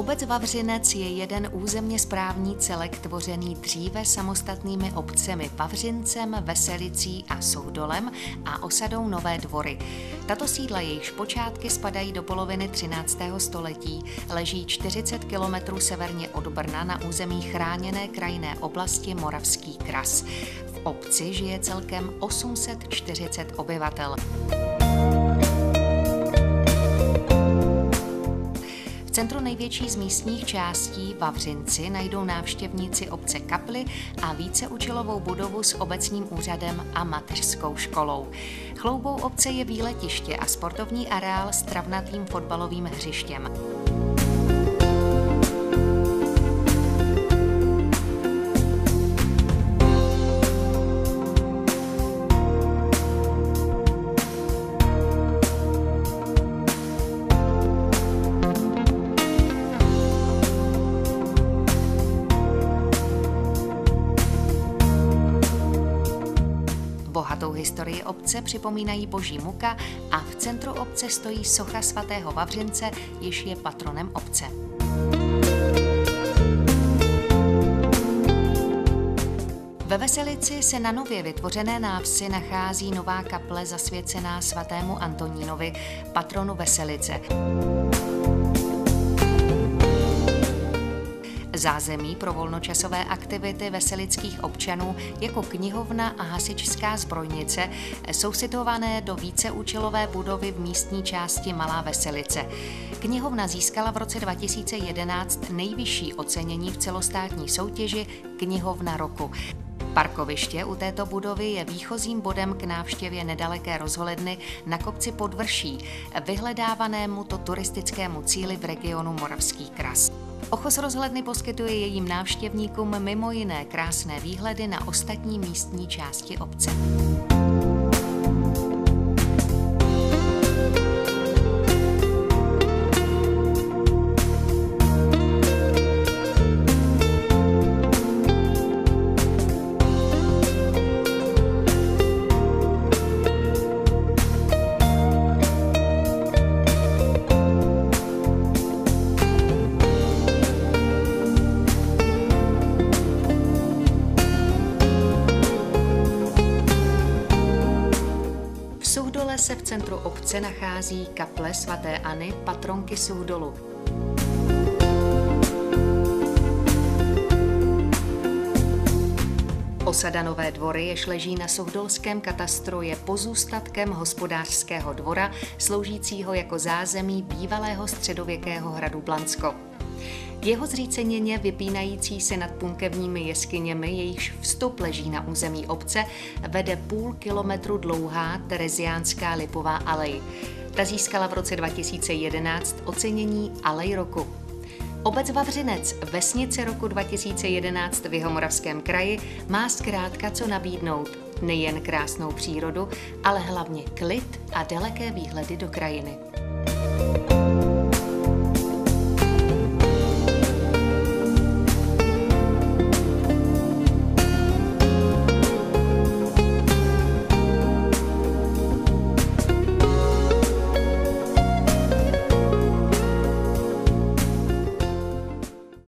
Obec Vavřinec je jeden územně správní celek tvořený dříve samostatnými obcemi Vavřincem, Veselicí a Suchdolem a osadou Nové Dvory. Tato sídla, jejichž počátky spadají do poloviny 13. století, leží 40 kilometrů severně od Brna na území chráněné krajinné oblasti Moravský kras. V obci žije celkem 840 obyvatel. V centru největší z místních částí Vavřinci najdou návštěvníci obce kapli a víceúčelovou budovu s obecním úřadem a mateřskou školou. Chloubou obce je výletiště a sportovní areál s travnatým fotbalovým hřištěm. Bohatou historii obce připomínají Boží muka a v centru obce stojí socha svatého Vavřince, jež je patronem obce. Ve Veselici se na nově vytvořené návsi nachází nová kaple zasvěcená svatému Antonínovi, patronu Veselice. Zázemí pro volnočasové aktivity veselických občanů jako knihovna a hasičská zbrojnice jsou situované do víceúčelové budovy v místní části Malá Veselice. Knihovna získala v roce 2011 nejvyšší ocenění v celostátní soutěži Knihovna roku. Parkoviště u této budovy je výchozím bodem k návštěvě nedaleké rozhledny na kopci Podvrší, vyhledávanému turistickému cíli v regionu Moravský kras. Ochos rozhledny poskytuje jejím návštěvníkům mimo jiné krásné výhledy na ostatní místní části obce. V Suchdole se v centru obce nachází kaple svaté Anny, patronky Suchdolu. Osada Nové Dvory, jež leží na suchdolském katastru, je pozůstatkem hospodářského dvora, sloužícího jako zázemí bývalého středověkého hradu Blansko. K jeho zřícenině vypínající se nad punkevními jeskyněmi, jejichž vstup leží na území obce, vede půl kilometru dlouhá tereziánská lipová alej. Ta získala v roce 2011 ocenění Alej roku. Obec Vavřinec, vesnice roku 2011 v Jihomoravském kraji, má zkrátka co nabídnout. Nejen krásnou přírodu, ale hlavně klid a daleké výhledy do krajiny.